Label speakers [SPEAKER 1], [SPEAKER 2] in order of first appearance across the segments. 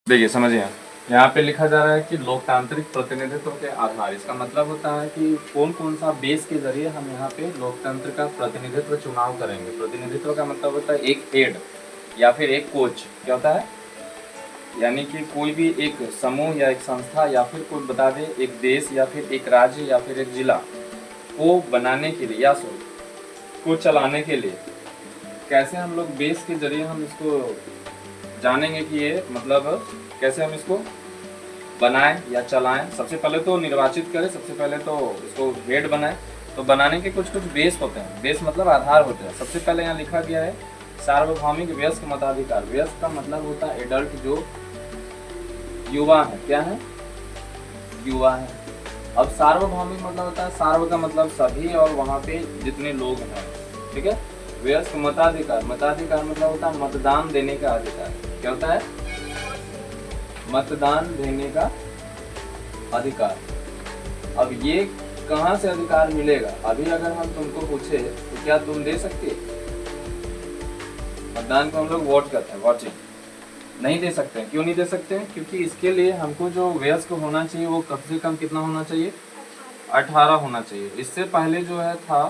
[SPEAKER 1] देखिए समझिए, यहाँ पे लिखा जा रहा है कि लोकतांत्रिक प्रतिनिधित्व के आधार। इसका मतलब होता है कि कौन कौन सा बेस के जरिए हम यहाँ पे लोकतंत्र का प्रतिनिधित्व चुनाव करेंगे। प्रतिनिधित्व का मतलब होता है एक हेड या फिर एक कोच। क्या होता है? यानी कि कोई भी एक समूह या एक संस्था या फिर कोई बता दे एक देश या फिर एक राज्य या फिर एक जिला को बनाने के लिए या को चलाने के लिए कैसे हम लोग बेस के जरिए हम इसको जानेंगे कि ये मतलब कैसे हम इसको बनाएं या चलाएं। सबसे पहले तो निर्वाचित करें, सबसे पहले तो इसको हेड बनाएं। तो बनाने के कुछ कुछ बेस होते हैं। बेस मतलब आधार होते हैं। सबसे पहले यहाँ लिखा गया है सार्वभौमिक वयस्क मताधिकार। वयस्क का मतलब होता है एडल्ट, जो युवा है। क्या है? युवा है। अब सार्वभौमिक मतलब होता है, सार्व का मतलब सभी और वहाँ पे जितने लोग हैं, ठीक है। वयस्क मताधिकार, मताधिकार मतलब होता है मतदान देने का अधिकार। क्या होता है? मतदान देने का अधिकार। अब ये कहाँ से अधिकार मिलेगा? अभी अगर हम तुमको पूछे तो क्या तुम दे सकते? मतदान को हम लोग वोट करते हैं, वोटिंग नहीं दे सकते हैं। क्यों नहीं दे सकते हैं? क्योंकि इसके लिए हमको जो वयस्क होना चाहिए वो कम से कम कितना होना चाहिए? 18 होना चाहिए। इससे पहले जो है था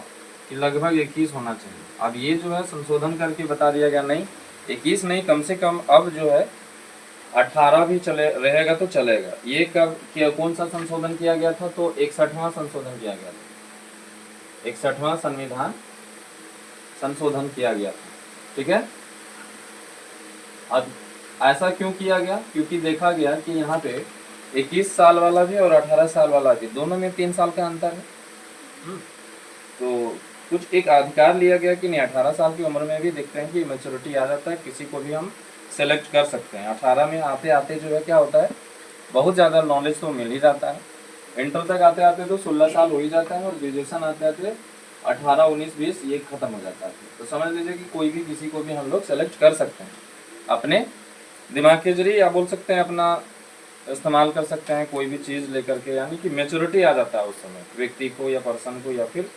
[SPEAKER 1] कि लगभग 21 होना चाहिए। अब ये जो है संशोधन करके बता दिया गया नहीं 21 नहीं, कम से कम अब जो है 18 भी चले रहेगा तो चलेगा। ये कब किया, कौन सा संशोधन किया गया था? तो 61वां संशोधन किया गया था। 61वां संविधान संशोधन किया गया था, ठीक है। अब ऐसा क्यों किया गया? क्योंकि देखा गया कि यहाँ पे 21 साल वाला भी और 18 साल वाला भी, दोनों में 3 साल का अंतर है। तो कुछ एक अधिकार लिया गया कि नहीं 18 साल की उम्र में भी देखते हैं कि मैच्योरिटी आ जाता है, किसी को भी हम सेलेक्ट कर सकते हैं। 18 में आते आते जो है क्या होता है, बहुत ज़्यादा नॉलेज तो मिल ही जाता है। इंटर तक आते आते तो 16 साल हो ही जाता है और ग्रेजुएशन आते आते 18, 19, 20 ये खत्म हो जाता है। तो समझ लीजिए कि कोई भी किसी को भी हम लोग सेलेक्ट कर सकते हैं अपने दिमाग के जरिए, या बोल सकते हैं अपना इस्तेमाल कर सकते हैं कोई भी चीज़ लेकर के। यानी कि मैच्योरिटी आ जाता है उस समय व्यक्ति को या पर्सन को या फिर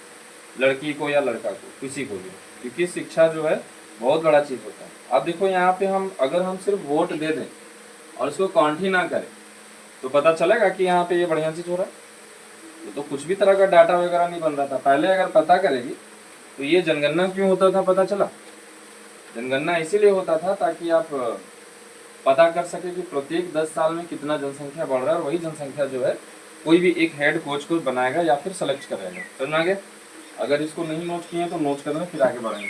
[SPEAKER 1] लड़की को या लड़का को, किसी को भी। क्योंकि शिक्षा जो है बहुत बड़ा चीज़ होता है। अब देखो यहाँ पे हम अगर हम सिर्फ वोट दे दें और उसको काउंट ही ना करें तो पता चलेगा कि यहाँ पे ये बढ़िया चीज़ हो रहा है। ये तो कुछ भी तरह का डाटा वगैरह नहीं बन रहा था। पहले अगर पता करेगी तो ये जनगणना क्यों होता था पता चला? जनगणना इसीलिए होता था ताकि आप पता कर सके कि प्रत्येक 10 साल में कितना जनसंख्या बढ़ रहा है, और वही जनसंख्या जो है कोई भी एक हेड कोच को बनाएगा या फिर सेलेक्ट करेगा। समझ में आ गया? अगर इसको नहीं नोट किए तो नोट करना, फिर आगे बढ़ेंगे।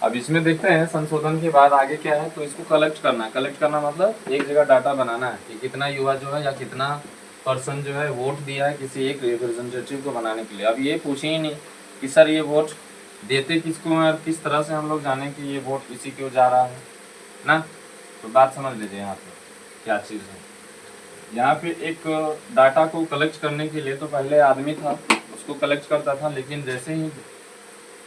[SPEAKER 1] अब इसमें देखते हैं संशोधन के बाद आगे क्या है। तो इसको कलेक्ट करना है। कलेक्ट करना मतलब एक जगह डाटा बनाना है कि कितना युवा जो है या कितना पर्सन जो है वोट दिया है किसी एक रिप्रेजेंटेटिव को बनाने के लिए। अब ये पूछे ही नहीं कि सर ये वोट देते किसको हैं और किस तरह से हम लोग जाने कि ये वोट किसी को जा रहा है ना। तो बात समझ लीजिए यहाँ पे क्या चीज़ है। यहाँ पे एक डाटा को कलेक्ट करने के लिए तो पहले आदमी था, उसको कलेक्ट करता था, लेकिन जैसे ही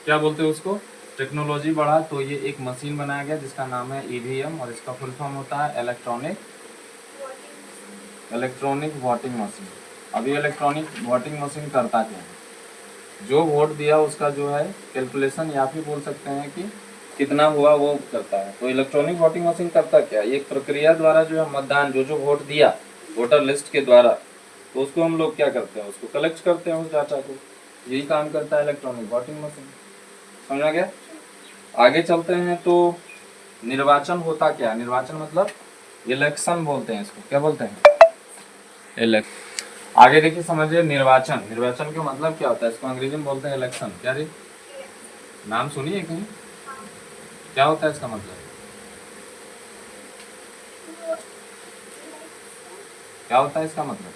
[SPEAKER 1] क्या बोलते हैं उसको टेक्नोलॉजी बढ़ा तो ये एक मशीन बनाया गया जिसका नाम है ईवीएम, और इसका फुल फॉर्म होता है इलेक्ट्रॉनिक वोटिंग मशीन। अभी इलेक्ट्रॉनिक वोटिंग मशीन करता क्या है? जो वोट दिया उसका जो है कैलकुलेशन या फिर बोल सकते हैं कि कितना हुआ वो करता है। तो इलेक्ट्रॉनिक वोटिंग मशीन करता क्या है? एक प्रक्रिया द्वारा जो है मतदान जो वोट दिया वोटर लिस्ट के द्वारा, तो उसको हम लोग क्या करते हैं, उसको कलेक्ट करते हैं उस डाटा को। यही काम करता है इलेक्ट्रॉनिक वोटिंग मशीन। समझा गया? आगे चलते हैं। तो निर्वाचन होता क्या? निर्वाचन मतलब इलेक्शन बोलते हैं इसको। क्या बोलते हैं? आगे देखिए समझिए निर्वाचन। निर्वाचन का मतलब क्या होता है? इसको अंग्रेजी में बोलते हैं इलेक्शन। क्या रे, नाम सुनिए कहीं? क्या होता है इसका मतलब? क्या होता है इसका मतलब?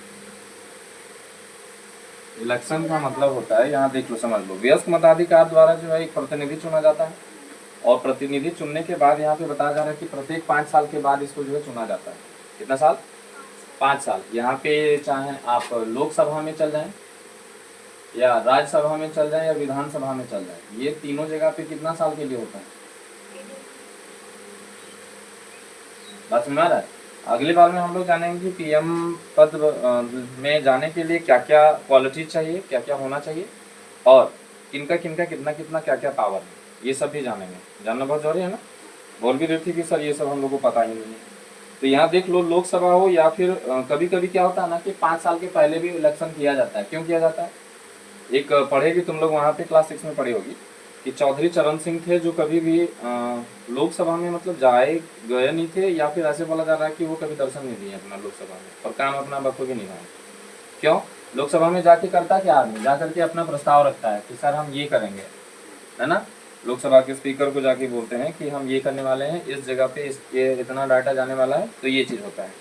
[SPEAKER 1] इलेक्शन का मतलब होता है, यहाँ देख लो समझ लो, वयस्क मताधिकार द्वारा जो है एक प्रतिनिधि चुना जाता है, और प्रतिनिधि चुनने के बाद यहाँ पे बताया जा रहा है कि प्रत्येक 5 साल के बाद इसको जो है चुना जाता है। कितना साल? 5 साल। यहाँ पे चाहे आप लोकसभा में चल जाएं या राज्यसभा में चल जाएं या विधानसभा में चल जाएं, ये तीनों जगह पे कितना साल के लिए होता है? बात समझ आ रहा है? अगली बार में हम लोग जानेंगे कि पीएम पद में जाने के लिए क्या क्या क्वालिटी चाहिए, क्या क्या होना चाहिए, और किनका किनका कितना कितना क्या क्या पावर है। ये सब भी जानेंगे। जानना बहुत जरूरी है ना। बोल भी रही थी कि सर ये सब हम लोग को पता ही नहीं है। तो यहाँ देख लो, लोकसभा हो या फिर कभी कभी क्या होता है ना कि 5 साल के पहले भी इलेक्शन किया जाता है। क्यों किया जाता है? एक पढ़ेगी तुम लोग वहाँ पे, क्लास 6 में पढ़ी होगी कि चौधरी चरण सिंह थे जो कभी भी लोकसभा में मतलब गए नहीं थे, या फिर ऐसे बोला जा रहा है कि वो कभी दर्शन नहीं दिए अपना लोकसभा में, और काम अपना बखूबी निभाए। क्यों? लोकसभा में जाके करता क्या आदमी? जा करके अपना प्रस्ताव रखता है कि सर हम ये करेंगे, है ना। लोकसभा के स्पीकर को जाके बोलते हैं कि हम ये करने वाले हैं, इस जगह पे ये इतना डाटा जाने वाला है, तो ये चीज होता है।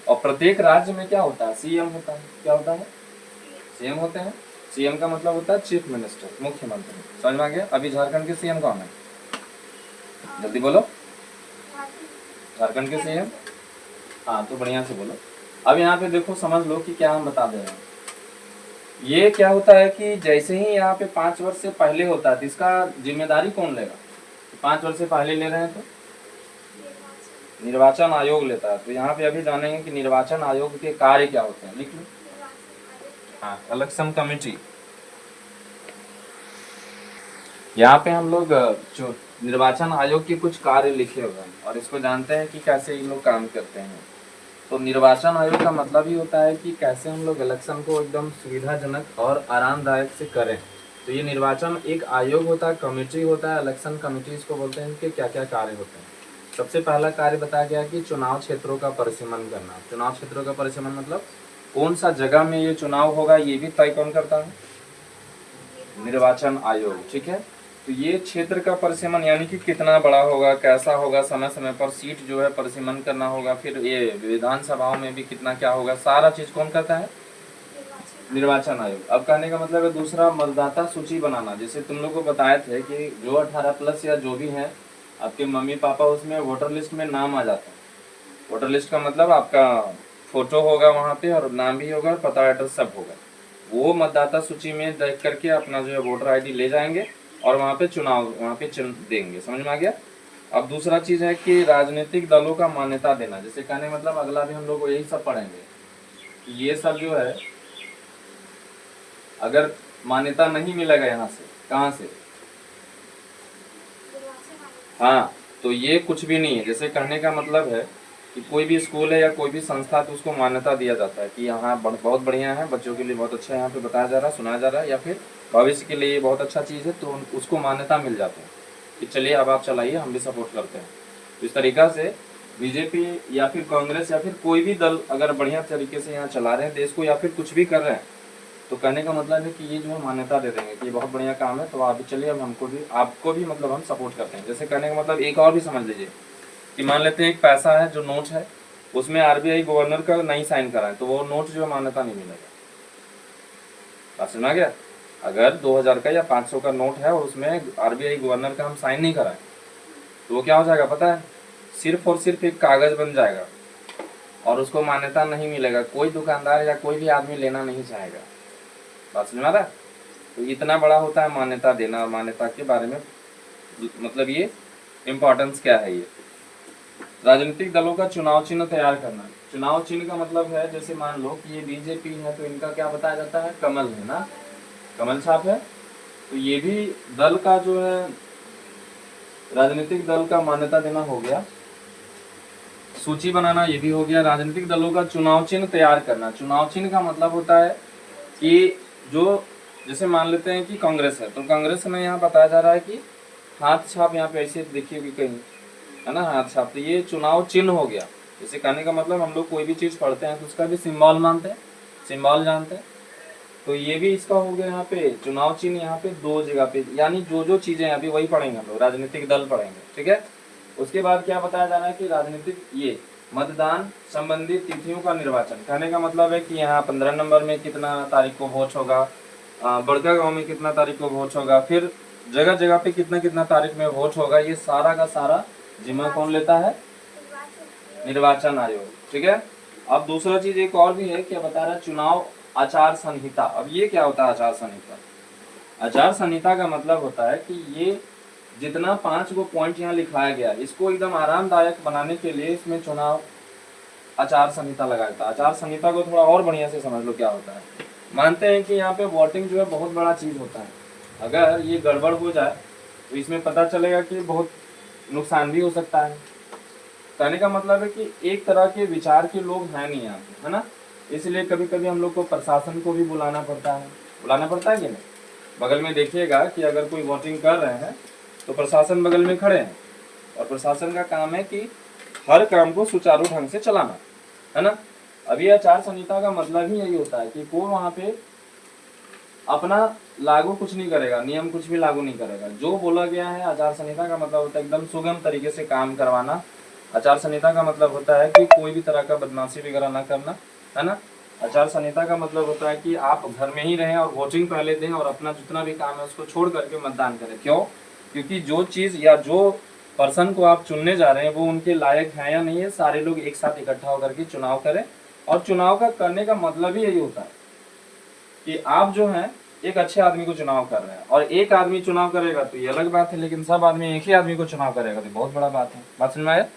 [SPEAKER 1] और प्रत्येक राज्य में क्या होता है? सीएम होता है। क्या होता है? सीएम होते हैं। सीएम का मतलब होता है चीफ मिनिस्टर, मुख्यमंत्री। समझ में आ गया? अभी झारखंड के सीएम कौन है? जल्दी बोलो। झारखंड के सीएम? हाँ, तो बढ़िया से बोलो। अब यहाँ पे देखो, समझ लो कि क्या हम बता दे रहे हैं। ये क्या होता है कि जैसे ही यहाँ पे 5 वर्ष से पहले होता है, तो इसका जिम्मेदारी कौन लेगा? 5 वर्ष से पहले ले रहे हैं तो निर्वाचन आयोग लेता है। तो यहाँ पे अभी जानेंगे कि निर्वाचन आयोग के कार्य क्या होते हैं। लिख लो। हाँ, इलेक्शन कमेटी। यहाँ पे हम लोग जो निर्वाचन आयोग के कुछ कार्य लिखे हुए हैं और इसको जानते हैं कि कैसे ये लोग काम करते हैं। तो निर्वाचन आयोग का मतलब ही होता है कि कैसे हम लोग इलेक्शन को एकदम सुविधाजनक और आरामदायक से करें। तो ये निर्वाचन एक आयोग होता है, कमेटी होता है, इलेक्शन कमेटी इसको बोलते हैं। कि क्या क्या कार्य होते हैं? सबसे पहला कार्य बताया गया कि चुनाव क्षेत्रों का परिसीमन करना। चुनाव क्षेत्रों का परिसीमन मतलब कौन सा जगह में ये चुनाव होगा, ये भी तय कौन करता है? निर्वाचन आयोग। ठीक है। तो ये क्षेत्र का परिसीमन यानी कि कितना बड़ा होगा, कैसा होगा, समय समय पर सीट जो है परिसीमन करना होगा। फिर ये विधानसभाओं में भी कितना क्या होगा, सारा चीज कौन करता है? निर्वाचन आयोग। अब कहने का मतलब है दूसरा, मतदाता सूची बनाना। जैसे तुम लोग को बताए थे कि जो 18+ या जो भी है आपके मम्मी पापा, उसमें वोटर लिस्ट में नाम आ जाता है। वोटर लिस्ट का मतलब आपका फोटो होगा वहाँ पे, और नाम भी होगा, और पता एड्रेस सब होगा। वो मतदाता सूची में देख करके अपना जो है वोटर आईडी ले जाएंगे और वहाँ पे चुनाव वहाँ पे देंगे। समझ में आ गया? अब दूसरा चीज है कि राजनीतिक दलों का मान्यता देना। जैसे कहने मतलब अगला भी हम लोग यही सब पढ़ेंगे कि ये सब जो है अगर मान्यता नहीं मिलेगा यहाँ से, कहाँ से? हाँ, तो ये कुछ भी नहीं है। जैसे कहने का मतलब है कि कोई भी स्कूल है या कोई भी संस्था, तो उसको मान्यता दिया जाता है कि यहाँ बहुत बढ़िया है, बच्चों के लिए बहुत अच्छा यहाँ पे बताया जा रहा है, सुनाया जा रहा है, या फिर भविष्य के लिए ये बहुत अच्छा चीज़ है, तो उसको मान्यता मिल जाती है कि चलिए अब आप चलाइए, हम भी सपोर्ट करते हैं। तो इस तरीका से बीजेपी या फिर कांग्रेस या फिर कोई भी दल अगर बढ़िया तरीके से यहाँ चला रहे हैं देश को, या फिर कुछ भी कर रहे हैं, तो कहने का मतलब है कि ये जो है मान्यता दे देंगे कि ये बहुत बढ़िया काम है, तो आप भी चलिए, अब हमको भी आपको भी मतलब हम सपोर्ट करते हैं। जैसे कहने का मतलब एक और भी समझ लीजिए कि मान लेते हैं एक पैसा है जो नोट है, उसमें आरबीआई गवर्नर का नहीं साइन करा है, तो वो नोट जो है मान्यता नहीं मिलेगा। बात समझ आ गया? अगर 2000 का या 500 का नोट है और उसमें आरबीआई गवर्नर का हम साइन नहीं कराएं, तो वो क्या हो जाएगा पता है? सिर्फ और सिर्फ एक कागज बन जाएगा और उसको मान्यता नहीं मिलेगा। कोई दुकानदार या कोई भी आदमी लेना नहीं चाहेगा। बात समझ में आ रहा है? तो इतना बड़ा होता है मान्यता देना, और मान्यता के बारे में मतलब ये इम्पोर्टेंस क्या है। ये राजनीतिक दलों का चुनाव चिन्ह तैयार करना। चुनाव चिन्ह का मतलब है, जैसे मान लो कि ये बीजेपी है तो इनका क्या बताया जाता है? कमल है ना, कमल छाप है। तो ये भी दल का जो है, राजनीतिक दल का मान्यता देना हो गया। सूची बनाना ये भी हो गया। राजनीतिक दलों का चुनाव चिन्ह तैयार करना। चुनाव चिन्ह का मतलब होता है कि जो, जैसे मान लेते हैं कि कांग्रेस है, तो कांग्रेस में यहाँ बताया जा रहा है कि हाथ छाप, यहाँ पे ऐसे देखिए कि कहीं है ना हाथ छाप, तो ये चुनाव चिन्ह हो गया। जैसे कहने का मतलब हम लोग कोई भी चीज पढ़ते हैं तो उसका भी सिंबल मानते हैं, सिंबल जानते हैं। तो ये भी इसका हो गया यहाँ पे चुनाव चिन्ह। यहाँ पे 2 जगह पे, यानी जो चीजें अभी वही पढ़ेंगे हम लोग, राजनीतिक दल पढ़ेंगे। ठीक है। उसके बाद क्या बताया जा रहा है कि राजनीतिक ये मतदान संबंधी तिथियों का निर्वाचन। कहने का मतलब है कि यहाँ 15 नंबर में कितना तारीख को वोट होगा, बड़का गांव में कितना तारीख को वोट होगा, फिर जगह जगह पे कितना कितना तारीख में वोट होगा। ये सारा का सारा जिम्मा कौन लेता है? निर्वाचन आयोग। ठीक है। अब दूसरा चीज एक और भी है, क्या बता रहा है? चुनाव आचार संहिता। अब ये क्या होता है आचार संहिता? आचार संहिता का मतलब होता है कि ये जितना 5 गो पॉइंट यहाँ लिखाया गया, इसको एकदम आरामदायक बनाने के लिए इसमें चुनाव आचार संहिता लगाया था। आचार संहिता को थोड़ा और बढ़िया से समझ लो क्या होता है। मानते हैं कि यहाँ पे वोटिंग जो है बहुत बड़ा चीज होता है। अगर ये गड़बड़ हो जाए तो इसमें पता चलेगा कि बहुत नुकसान भी हो सकता है। कहने का मतलब है कि एक तरह के विचार के लोग हैं नहीं यहाँ पे, है ना। इसलिए कभी कभी हम लोग को प्रशासन को भी बुलाना पड़ता है कि नहीं। बगल में देखिएगा कि अगर कोई वोटिंग कर रहे हैं तो प्रशासन बगल में खड़े हैं, और प्रशासन का काम है कि हर काम को सुचारू ढंग से चलाना, है ना। अभी आचार संहिता का मतलब ही यही होता है कि कोई वहाँ पे अपना लागू कुछ नहीं करेगा, नियम कुछ भी लागू नहीं करेगा। जो बोला गया है आचार संहिता का मतलब होता है एकदम सुगम तरीके से काम करवाना। आचार संहिता का मतलब होता है कि कोई भी तरह का बदमाशी वगैरह ना करना, है ना। आचार संहिता का मतलब होता है कि आप घर में ही रहें और वोटिंग पहले दें और अपना जितना भी काम है उसको छोड़ करके मतदान करें। क्यों? क्योंकि जो चीज़ या जो पर्सन को आप चुनने जा रहे हैं वो उनके लायक है या नहीं है, सारे लोग एक साथ इकट्ठा होकर के चुनाव करें। और चुनाव का करने का मतलब ही यही होता है कि आप जो है एक अच्छे आदमी को चुनाव कर रहे हैं। और एक आदमी चुनाव करेगा तो ये अलग बात है, लेकिन सब आदमी एक ही आदमी को चुनाव करेगा तो बहुत बड़ा बात है। बात समझ में आया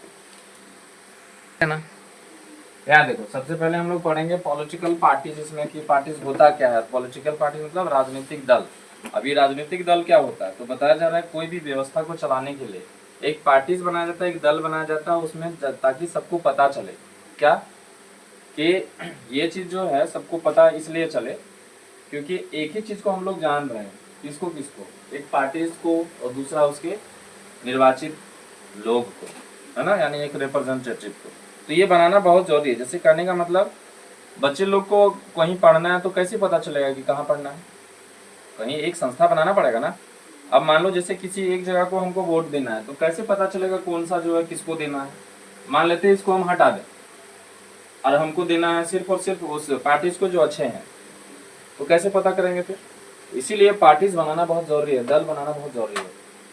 [SPEAKER 1] है ना। यार देखो, सबसे पहले हम लोग पढ़ेंगे पॉलिटिकल पार्टी, जिसमें कि पार्टीज होता क्या है। पॉलिटिकल पार्टी मतलब राजनीतिक दल। अभी राजनीतिक दल क्या होता है तो बताया जा रहा है, कोई भी व्यवस्था को चलाने के लिए एक पार्टीज बनाया जाता है, एक दल बनाया जाता है उसमें, ताकि सबको पता चले क्या कि ये चीज जो है सबको पता इसलिए चले क्योंकि एक ही चीज को हम लोग जान रहे हैं। किसको किसको? एक पार्टीज को और दूसरा उसके निर्वाचित लोग को, है ना, यानी एक रिप्रेजेंटेटिव को। तो ये बनाना बहुत जरूरी है। जैसे कहने का मतलब, बच्चे लोग को कहीं पढ़ना है तो कैसे पता चलेगा कि कहाँ पढ़ना है? कहीं एक संस्था बनाना पड़ेगा ना। अब मान लो जैसे किसी एक जगह को हमको वोट देना है तो कैसे पता चलेगा कौन सा जो है किसको देना है? मान लेते हैं इसको हम हटा दें और हमको देना है सिर्फ और सिर्फ उस पार्टीज को जो अच्छे हैं, तो कैसे पता करेंगे फिर? इसीलिए पार्टीज बनाना बहुत जरूरी है, दल बनाना बहुत जरूरी है।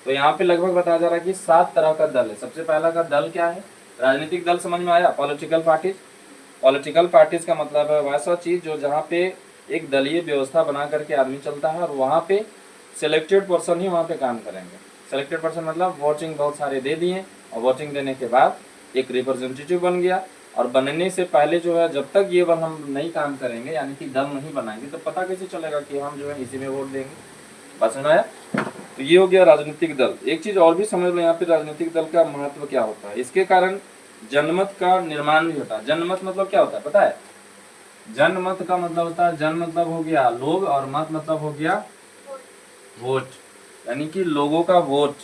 [SPEAKER 1] तो यहाँ पे लगभग बताया जा रहा है कि 7 तरह का दल है। सबसे पहला का दल क्या है? राजनीतिक दल। समझ में आया? Political parties. पॉलिटिकल पार्टीज का मतलब है वैसा चीज जो जहाँ पे एक दलीय व्यवस्था बना करके आदमी चलता है और वहाँ पे सिलेक्टेड पर्सन ही वहाँ पे काम करेंगे। सिलेक्टेड पर्सन मतलब वोटिंग बहुत सारे दे दिए और वोटिंग देने के बाद एक रिप्रेजेंटेटिव बन गया। और बनने से पहले जो है जब तक ये हम नहीं काम करेंगे, यानी कि दल नहीं बनाएंगे, तो पता कैसे चलेगा कि हम जो है इसी में वोट देंगे? बात समझ आया? तो ये हो गया राजनीतिक दल। एक चीज और भी समझ लो यहाँ पे, राजनीतिक दल का महत्व क्या होता है। इसके कारण जनमत का निर्माण भी होता है। जनमत मतलब क्या होता है पता है? जनमत का मतलब होता है, जन मतलब हो गया लोग और मत मतलब हो गया वोट, यानी कि लोगों का वोट।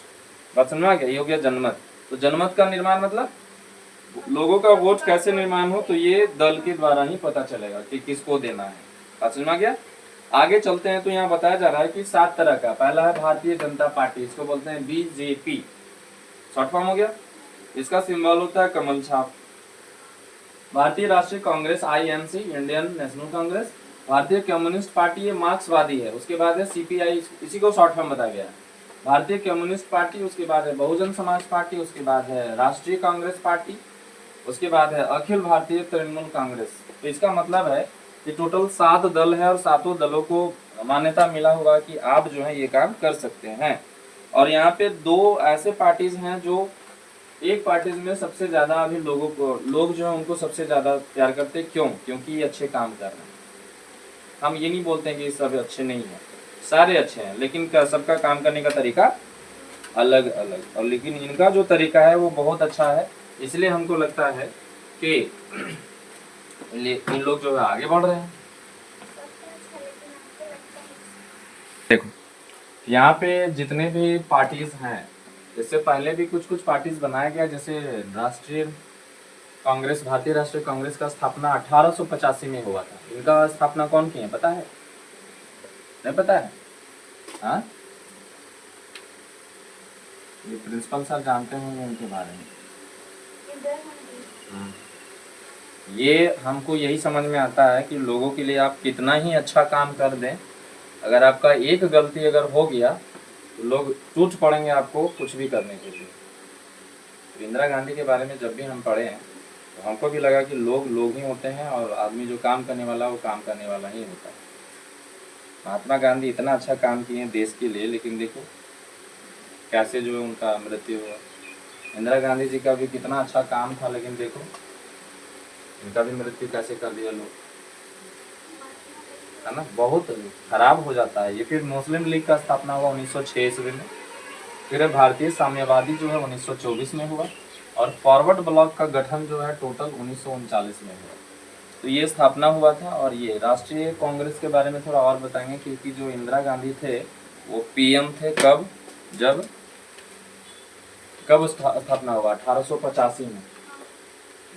[SPEAKER 1] बात समझ में आ गया? ये हो गया जनमत। तो जनमत का निर्माण मतलब लोगों का वोट कैसे निर्माण हो, तो ये दल के द्वारा ही पता चलेगा कि किसको देना है। बात समझ में आ गया? आगे चलते हैं तो यहाँ बताया जा रहा है कि 7 तरह का। पहला है भारतीय जनता पार्टी, इसको बोलते हैं बीजेपी, शॉर्ट फॉर्म हो गया। इसका सिंबल होता है कमल छाप। भारतीय राष्ट्रीय Congress INC, Indian national Congress. भारतीय कम्युनिस्ट पार्टी, ये मार्क्सवादी है। उसके बाद है सीपीआई, इसी को शॉर्ट फॉर्म बताया गया है। भारतीय कम्युनिस्ट पार्टी, उसके बाद है बहुजन समाज पार्टी, उसके बाद है राष्ट्रीय कांग्रेस पार्टी, उसके बाद है अखिल भारतीय तृणमूल कांग्रेस। तो इसका मतलब है कि टोटल 7 दल है और सातों दलों को मान्यता मिला होगा कि आप जो है ये काम कर सकते हैं। और यहाँ पे 2 ऐसे पार्टीज हैं जो एक पार्टीज में सबसे ज्यादा अभी लोग जो है उनको सबसे ज्यादा प्यार करते हैं। क्यों? क्योंकि ये अच्छे काम कर रहे हैं। हम ये नहीं बोलते हैं कि सब अच्छे नहीं है, सारे अच्छे हैं, लेकिन सबका काम करने का तरीका अलग अलग। और लेकिन इनका जो तरीका है वो बहुत अच्छा है, इसलिए हमको लगता है कि इन लोग जो है आगे बढ़ रहे हैं। देखो यहाँ पे जितने भी पार्टीज हैं, इससे पहले भी कुछ कुछ पार्टीज बनाया गया। जैसे राष्ट्रीय कांग्रेस, भारतीय राष्ट्रीय कांग्रेस का स्थापना 1885 में हुआ था। इनका स्थापना कौन किए पता है? नहीं पता है? हाँ, ये प्रिंसिपल सर जानते होंगे इनके बारे में। ये हमको यही समझ में आता है कि लोगों के लिए आप कितना ही अच्छा काम कर दें, अगर आपका एक गलती अगर हो गया तो लोग टूट पड़ेंगे आपको कुछ भी करने के लिए। तो इंदिरा गांधी के बारे में जब भी हम पढ़े हैं तो हमको भी लगा कि लोग लोग ही होते हैं और आदमी जो काम करने वाला वो काम करने वाला ही होता है। महात्मा गांधी इतना अच्छा काम किए हैं देश के लिए, लेकिन देखो कैसे जो है उनका मृत्यु हुआ। इंदिरा गांधी जी का भी कितना अच्छा काम था, लेकिन देखो इनका भी मृत्यु कैसे कर दिया लोग, है ना। बहुत खराब हो जाता है ये। फिर मुस्लिम लीग का स्थापना हुआ 1906 ईस्वी में। फिर भारतीय साम्यवादी जो है 1924 में हुआ, और फॉरवर्ड ब्लॉक का गठन जो है टोटल 1939 में हुआ। तो ये स्थापना हुआ था। और ये राष्ट्रीय कांग्रेस के बारे में थोड़ा और बताएंगे, क्योंकि जो इंदिरा गांधी थे वो पीएम थे कब, कब स्थापना हुआ 1885 में,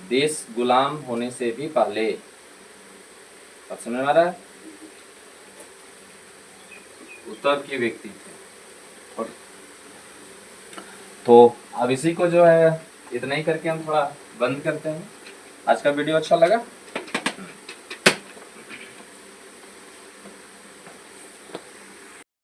[SPEAKER 1] देश गुलाम होने से भी पहले। अब समझ में आ रहा है? उत्तर के व्यक्ति थे। और तो अब इसी को जो है इतना ही करके हम थोड़ा बंद करते हैं। आज का वीडियो अच्छा लगा?